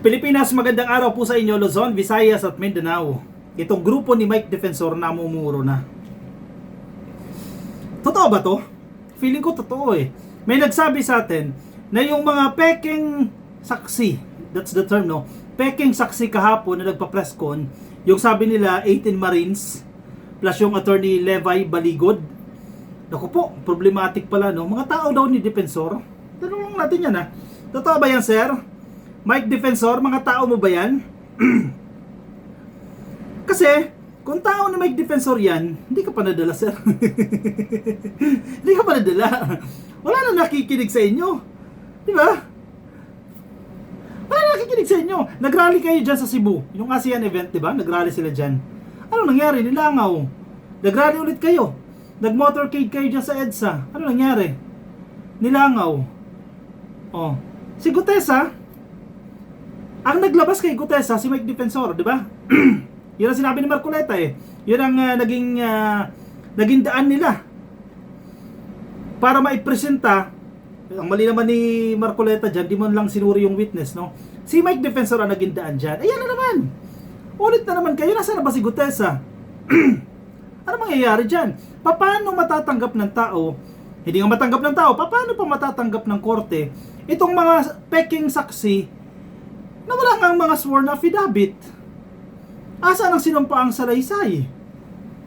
Pilipinas, magandang araw po sa inyo, Luzon, Visayas at Mindanao. Itong grupo ni Mike Defensor namumuro na. Totoo ba to? Feeling ko totoo eh. May nagsabi sa atin na yung mga peking saksi, that's the term no, peking saksi kahapon na nagpa-press con, yung sabi nila 18 Marines plus yung attorney Levi Baligod. Naku po, problematic pala no. Mga tao daw ni Defensor. Tanong lang natin yan ha. Totoo ba yan, sir? Mike Defensor, mga tao mo ba yan? Kasi, kung tao ni Mike Defensor yan, hindi ka pa nadala, sir. Hindi ka pa nadala. Wala na nakikinig sa inyo. Di ba? Wala na nakikinig sa inyo. Nagrally kayo dyan sa Cebu. Yung ASEAN event, di ba? Nagrally sila dyan. Ano nangyari? Nilangaw. Nagrally ulit kayo. Nag-motorcade kayo dyan sa EDSA. Ano nangyari? Nilangaw. Oh. Si Gutesa, ang naglabas kay Gutesa, si Mike Defensor, di ba? Yun ang sinabi ni Marcoleta eh. Yun ang naging daan nila para maipresenta. Ang mali naman ni Marcoleta dyan, di man lang sinuri yung witness, no? Si Mike Defensor ang naging daan dyan. Ayan na naman. Ulit na naman kayo. Nasaan na ba si Gutesa? Ano mangyayari dyan? Paano matatanggap ng tao? Hindi nga matanggap ng tao. Paano pa matatanggap ng korte itong mga peking saksi na wala kang mga sworn affidavit? Asa ang sinumpaang salaysay?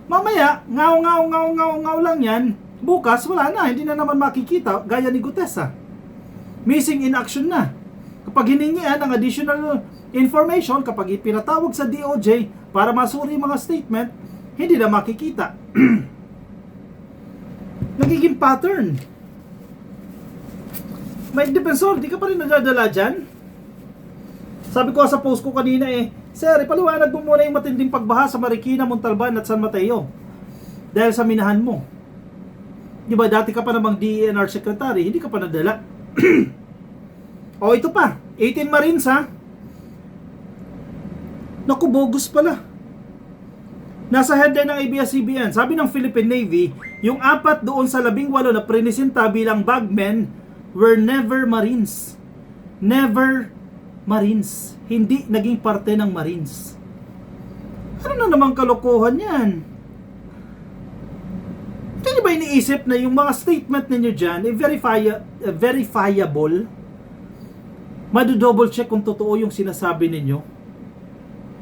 Mamaya, ngaw lang yan. Bukas, wala na. Hindi na naman makikita gaya ni Gutesa. Missing in action na. Kapag hiningian ng additional information, kapag ipinatawag sa DOJ para masuri mga statement, hindi na makikita. Nagiging pattern. Mike Defensor, di ka pa rin nadadala dyan? Sabi ko sa post ko kanina Sir, ipaliwanag mo muna yung matinding pagbaha sa Marikina, Montalban at San Mateo. Dahil sa minahan mo. Di ba dati ka pa namang DENR Secretary, hindi ka pa nadala. O ito pa, 18 Marines ha. Naku, bogus pala. Nasa headline ng ABS-CBN, sabi ng Philippine Navy, yung 4 doon sa 18 na prinisinta bilang bagmen were never Marines. Never Marines. Hindi naging parte ng Marines. Ano na namang kalokohan yan? Hindi niyo ba iniisip na yung mga statement ninyo dyan verifiable? Mado-double check kung totoo yung sinasabi ninyo?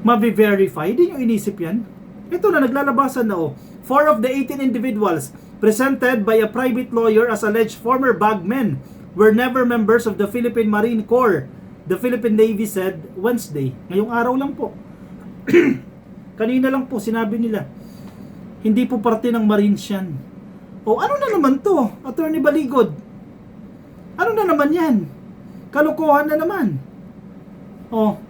Mabi-verify? Hindi niyo inisip yan? Ito na, naglalabasan na 4 of the 18 individuals presented by a private lawyer as alleged former bagmen were never members of the Philippine Marine Corps, the Philippine Navy said Wednesday. Ngayong araw lang po. Kanina lang po sinabi nila. Hindi po parte ng Marines yan. O ano na naman to, Attorney Baligod? Ano na naman yan? Kalokohan na naman. O,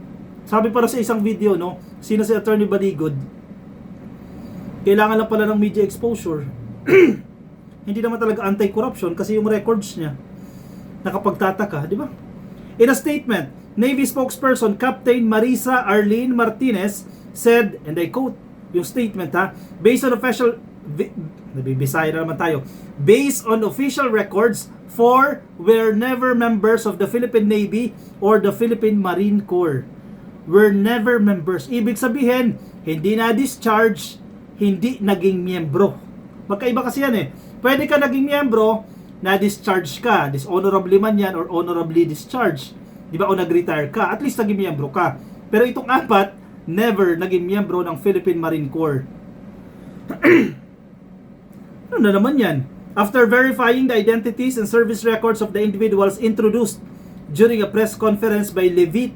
sabi para sa isang video, no? Sino si Attorney Baligod? Kailangan lang pala ng media exposure. Hindi naman talaga anti-corruption kasi yung records niya nakapagtataka, di ba? In a statement, Navy spokesperson Captain Marisa Arlene Martinez said, and I quote yung statement ha, based on nabibisaya na naman tayo, based on official records, 4 were never members of the Philippine Navy or the Philippine Marine Corps. Were never members. Ibig sabihin, hindi na-discharge, hindi naging miyembro. Magkaiba kasi yan Pwede ka naging miyembro, na-discharge ka, dishonorably man yan or honorably discharged. Di ba? O nag-retire ka, at least naging miyembro ka. Pero itong 4, never naging miyembro ng Philippine Marine Corps. Ano na naman yan? After verifying the identities and service records of the individuals introduced during a press conference by Levi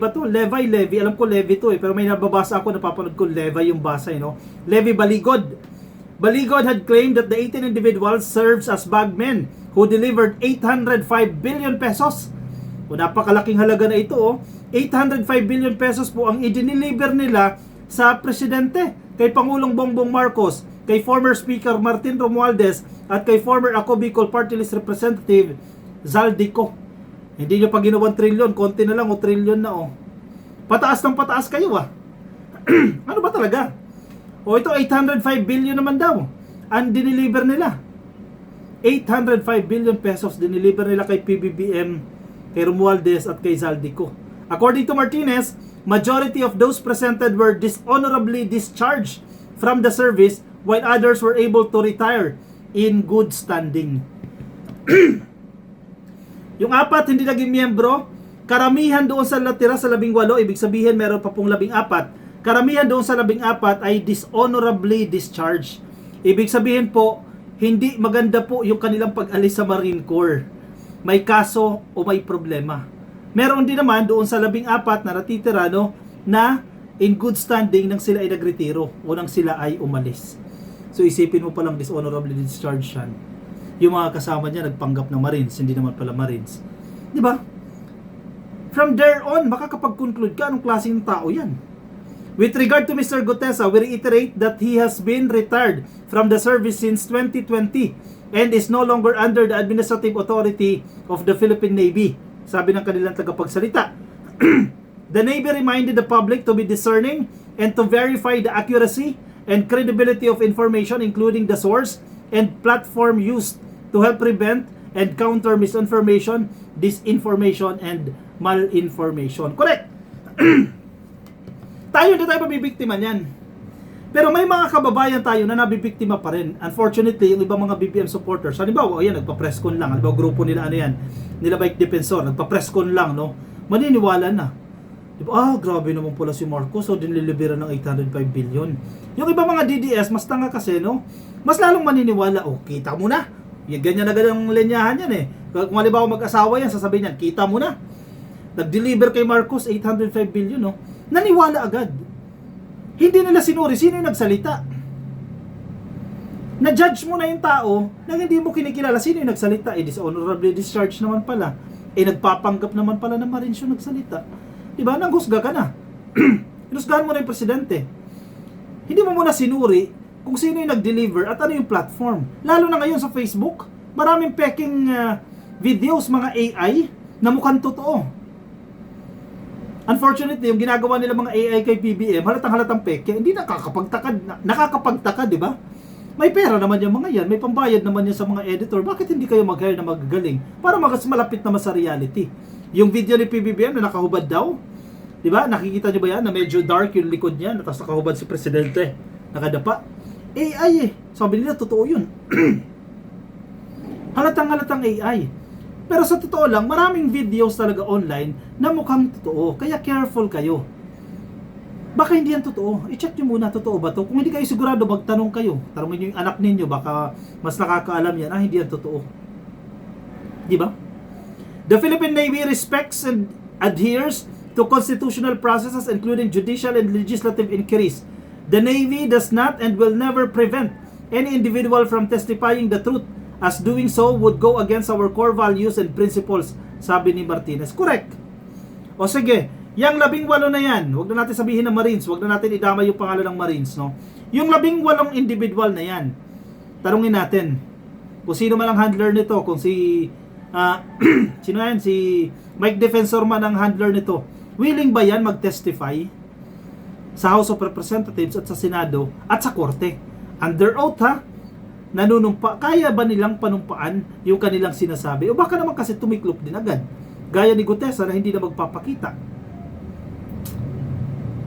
ba to? Levi. Alam ko Levi to pero may nababasa ako, napapanood ko Levi yung basa Levi Baligod. Baligod had claimed that the 18 individuals serves as bagmen who delivered 805 billion pesos. O napakalaking halaga na ito 805 billion pesos po ang i-deliver nila sa presidente, kay Pangulong Bongbong Marcos, kay former Speaker Martin Romualdez at kay former Ako Bicol Party List Representative Zaldico. Hindi nyo pa ginawang trilyon, konti na lang trilyon na Pataas ng pataas kayo Ano ba talaga? O ito 805 billion naman daw ang dineliver nila. 805 billion pesos dineliver nila kay PBBM, kay Romualdez at kay Zaldico. According to Martinez, majority of those presented were dishonorably discharged from the service while others were able to retire in good standing. Yung 4 hindi naging miyembro, karamihan doon sa natira sa 18, ibig sabihin meron pa pong 14, karamihan doon sa 14 ay dishonorably discharged. Ibig sabihin po, hindi maganda po yung kanilang pag-alis sa Marine Corps. May kaso o may problema. Meron din naman doon sa 14 na natitira, no, na in good standing nang sila ay nagretiro o nang sila ay umalis. So isipin mo palang dishonorably discharged yan. Yung mga kasama niya nagpanggap ng Marines, hindi naman pala Marines. Di ba? From there on, makakapag-conclude ka anong klaseng tao yan. With regard to Mr. Gutesa, we reiterate that he has been retired from the service since 2020 and is no longer under the administrative authority of the Philippine Navy. Sabi ng kanilang tagapagsalita. The Navy reminded the public to be discerning and to verify the accuracy and credibility of information, including the source and platform used to help prevent and counter misinformation, disinformation, and malinformation. Correct! Tayo hindi tayo mabibiktima niyan. Pero may mga kababayan tayo na nabibiktima pa rin. Unfortunately, yung ibang mga BBM supporters, halimbawa, ayan, nagpa-presscon lang. Halimbawa, grupo nila, ano yan, nila Bike Defensor, nagpa-presscon lang, no? Maniniwala na. Diba, grabe naman pala si Marcos, so dinilibera ng 805 billion. Yung ibang mga DDS, mas tanga kasi, no? Mas lalong maniniwala, oh, kita mo na. Yung ganyan na ganyan ang linyahan yan, eh. Kung halimbawa mag-asawa yan, sasabihin yan, kita mo na. Nag-deliver kay Marcos 805 billion, no? Naniwala agad. Hindi nila sinuri sino yung nagsalita. Na-judge mo na yung tao nang hindi mo kinikilala sino yung nagsalita. Eh, dishonorably discharged naman pala. Eh, nagpapanggap naman pala na Marines yung nagsalita. Diba? Nanghusga ka na. Hinusgahan mo na yung presidente. Hindi mo muna sinuri kung sino yung nag-deliver at ano yung platform. Lalo na ngayon sa Facebook, maraming peking videos, mga AI, na mukhang totoo. Unfortunately, yung ginagawa nila mga AI kay PBM, halatang peke, hindi nakakapagtaka, di ba? May pera naman yung mga yan, may pambayad naman yan sa mga editor. Bakit hindi kayo mag-hire na magagaling? Para mas malapit naman sa reality. Yung video ni PBBM na nakahubad daw, di ba? Nakikita nyo ba yan? Na medyo dark yung likod niya, tapos nakahubad si presidente. Nakadapa. AI eh. Sabi nila, totoo yun. Halatang AI. Pero sa totoo lang, maraming videos talaga online na mukhang totoo. Kaya careful kayo. Baka hindi yan totoo. I-check nyo muna, totoo ba to? Kung hindi kayo sigurado, magtanong kayo. Tanongin nyo yung anak ninyo, baka mas nakakaalam yan. Hindi yan totoo. Di ba? The Philippine Navy respects and adheres to constitutional processes including judicial and legislative inquiries. The Navy does not and will never prevent any individual from testifying the truth, as doing so would go against our core values and principles, sabi ni Martinez. Correct. O sige, yung 18 na yan, huwag na natin sabihin na Marines, huwag na natin idamay yung pangalan ng Marines, no? Yung 18 individual na yan, tanungin natin, kung sino man ang handler nito, kung si, sino yan, si Mike Defensor man ang handler nito, willing ba yan mag-testify sa House of Representatives at sa Senado at sa Korte? Under oath, ha? Nanunumpa, kaya ba nilang panumpaan yung kanilang sinasabi? O baka naman kasi tumiklop din agad. Gaya ni Gutesa na hindi na magpapakita.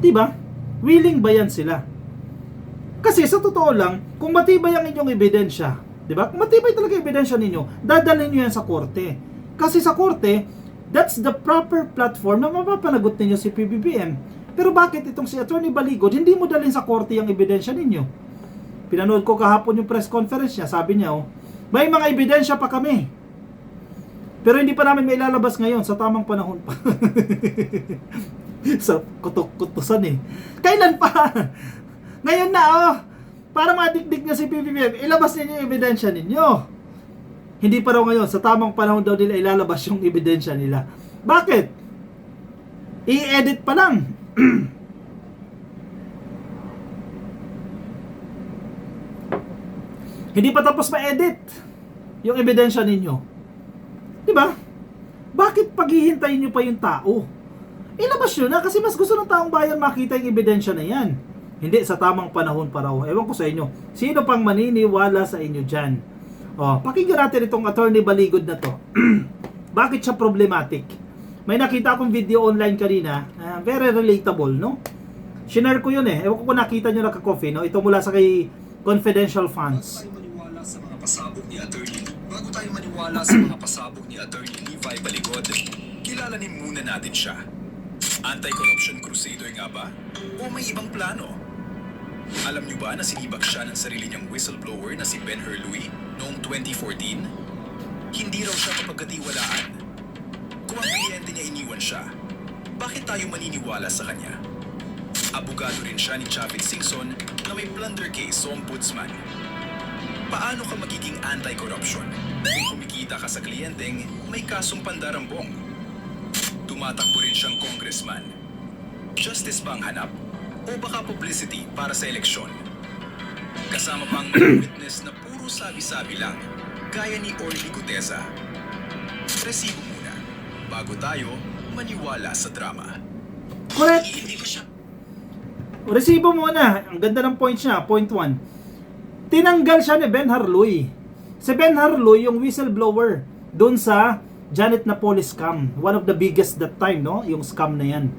Diba? Willing ba yan sila? Kasi sa totoo lang, kung matibay ang inyong ebidensya, diba? Kung matibay talaga ebidensya ninyo, dadalhin nyo yan sa korte. Kasi sa korte, that's the proper platform na mapapanagot ninyo si PBBM. Pero bakit itong si Attorney Baligod, hindi mo dalhin sa korte yung ebidensya ninyo? Pinanood ko kahapon yung press conference niya, sabi niya, oh, may mga ebidensya pa kami. Pero hindi pa namin mailalabas ngayon, sa tamang panahon pa. Sa kutok-kutusan eh. Kailan pa? Ngayon na, oh, para madikdik na si PBBM, ilabas ninyo yung ebidensya ninyo. Hindi pa raw ngayon, sa tamang panahon daw nila ilalabas yung ebidensya nila. Bakit? I-edit pa lang. Hindi pa tapos ma-edit yung ebidensya ninyo. Diba? Bakit paghihintayin nyo pa yung tao? Ilabas nyo na kasi mas gusto ng taong bayan makita yung ebidensya na yan. Hindi, sa tamang panahon pa raw. Ewan ko sa inyo. Sino pang maniniwala sa inyo dyan? O, pakinggan natin itong Attorney Baligod na to. Bakit siya problematic? May nakita akong video online kanina, very relatable, no? Shinare ko yun eh. Ewan ko kung nakita nyo naka-coffee, no? Ito mula sa kay Confidential Funds. Bago tayo maniwala sa mga pasabog ni Attorney Levi Baligod, kilalanin muna natin siya. Anti-corruption crusader nga ba? O may ibang plano? Alam niyo ba na sinibak siya ng sarili niyang whistleblower na si Ben Hurley noong 2014? Hindi raw siya mapagkatiwalaan. Kung ang kliyente niya iniwan siya, bakit tayo maniniwala sa kanya? Abogado rin siya ni Chavit Singson na may plunder case sa ombudsman. Paano ka magiging anti-corruption kung kumikita ka sa kliyenteng may kasong pandarambong? Tumatakbo rin siyang congressman. Justice ba ang hanap? O baka publicity para sa eleksyon? Kasama pang witness na puro sabi-sabi lang, gaya ni Orly Guteza. Resibo muna, bago tayo maniwala sa drama. Correct. Resibo muna. Ang ganda ng point niya. Point 1. Tinanggal siya ni Ben Hurley. Si Ben Hurley, yung whistleblower doon sa Janet Napoles scam. One of the biggest that time, no? Yung scam na yan.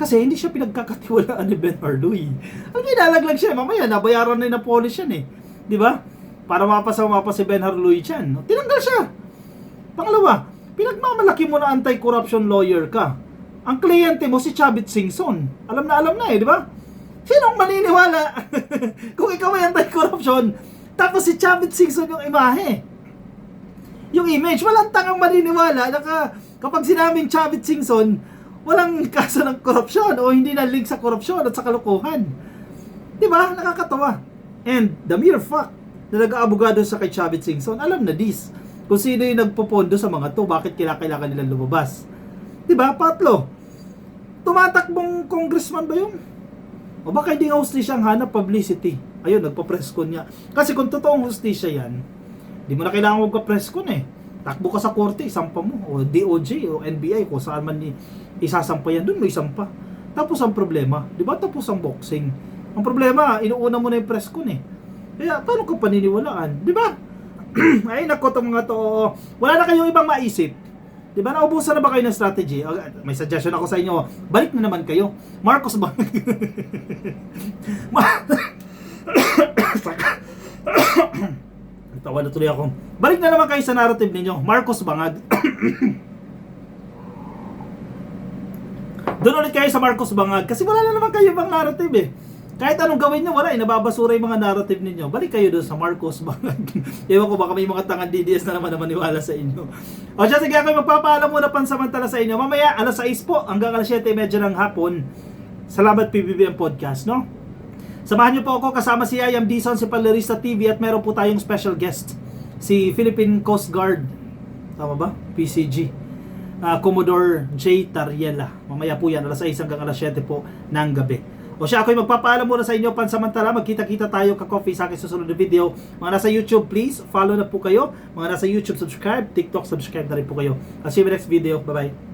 Kasi hindi siya pinagkakatiwalaan ni Ben Hurley. Ang ginalaglag siya. Mamaya, nabayaran na ni Napoles yan eh. Di ba? Para mapa si Ben Hurley dyan. Tinanggal siya. Pangalawa, pinagmamalaki mo na anti-corruption lawyer ka. Ang kliyente mo si Chavit Singson. Alam na eh, di ba? Sinong maniniwala kung ikaw ay anti-corruption tapos si Chavit Singson yung imahe? Yung image, walang tangang maniniwala na kapag sinabing Chavit Singson, walang kaso ng korupsyon o hindi na link sa korupsyon at sa kalokohan. Diba? Nakakatawa. And the mere fact na nag-aabogado sa kay Chavit Singson, alam na this. Kung sino yung nagpopondo sa mga to, bakit kailangan nilang lumabas. Diba? Patlo, tumatakbong congressman ba yun? O baka hindi nga hustisya ang hanap, publicity. Ayun, nagpa-press con niya. Kasi kung totoong hustisya yan, di mo na kailangan magpa-press con eh. Takbo ka sa korte, isampa mo. O DOJ o NBI, kung saan man isasampa yan, dun mo isampa. Tapos ang problema, di ba tapos ang boxing? Ang problema, inuuna mo na yung press con eh. Kaya, paano ka paniniwalaan? Di ba? Ay, nako itong mga to. Wala na kayong ibang maisip. Di ba, naubusan na ba kayo ng strategy? May suggestion ako sa inyo. Balik na naman kayo. Marcos ba? Tawa na tuloy ako. Balik na naman kayo sa narrative ninyo. Marcos Bangag. Doon ulit kayo sa Marcos Bangag. Kasi wala na naman kayo ibang narrative eh. Kahit anong gawin nyo, wala eh. Nababasura yung mga narrative ninyo. Balik kayo doon sa Marcos Bangag. Ewan ko baka may mga tangan DDS na naman na maniwala sa inyo. O siya, sige ako magpapaalam muna pansamantala sa inyo. Mamaya, alas 6 po, hanggang alas 7:30 ng hapon. Salamat PBBM Podcast, no? Samahan niyo po ako kasama si I am Dison, si Palerista TV at meron po tayong special guest. Si Philippine Coast Guard. Tama ba? PCG. Commodore J. Tariela. Mamaya po yan, alas 6 hanggang alas 7 po ng gabi. O siya, ako'y magpapaalam muna sa inyo pansamantala. Magkita-kita tayo ka-coffee sa akin susunod na video. Mga nasa YouTube, please, follow na po kayo. Mga nasa YouTube, subscribe. TikTok, subscribe na rin po kayo. I'll see you in the next video. Bye-bye.